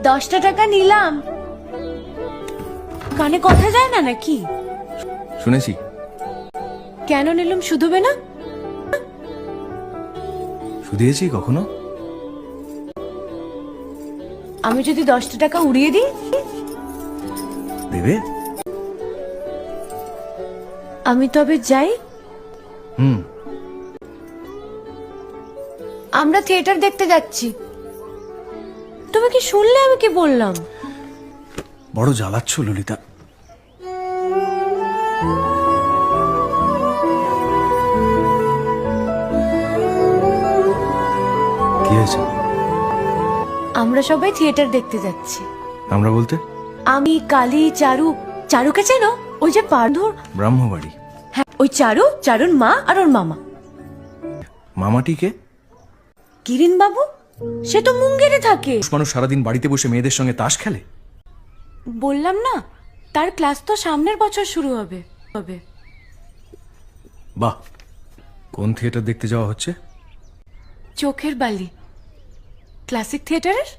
10টা টাকা নিলাম। কানে কথা যায় না নাকি? শুনেছি। কেন নিলাম? শুধুবে না? শুধিয়েছি কখনো? আমি যদি 10টা টাকা উড়িয়ে দিই? দেবে? আমি তবে যাই। আমরা থিয়েটার দেখতে যাচ্ছি। তুমি কি শুনলে আমি কি বললাম? বড় জ্বালাচ্ছ ললিতা। কি হয়েছে? আমরা সবাই থিয়েটার দেখতে যাচ্ছি। আমরা বলতে? আমি, কালী, চারু। চারুকে চেনো? ওই যে পারধর। ব্রাহ্মবাড়ি। হ্যাঁ, ওই চারু, চারুর মা আর ওর মামা। মামাটিকে? কিরিন বাবু, সে তো মুঙ্গেরে থাকে। মানুষ সারাদিন বাড়িতে বসে মেয়েদের সঙ্গে তাস খেলে। বললাম না, তার ক্লাস তো সামনের বছর শুরু হবে। বাহ, কোন থিয়েটার দেখতে যাওয়া হচ্ছে? চোখের বালি, ক্লাসিক থিয়েটারের।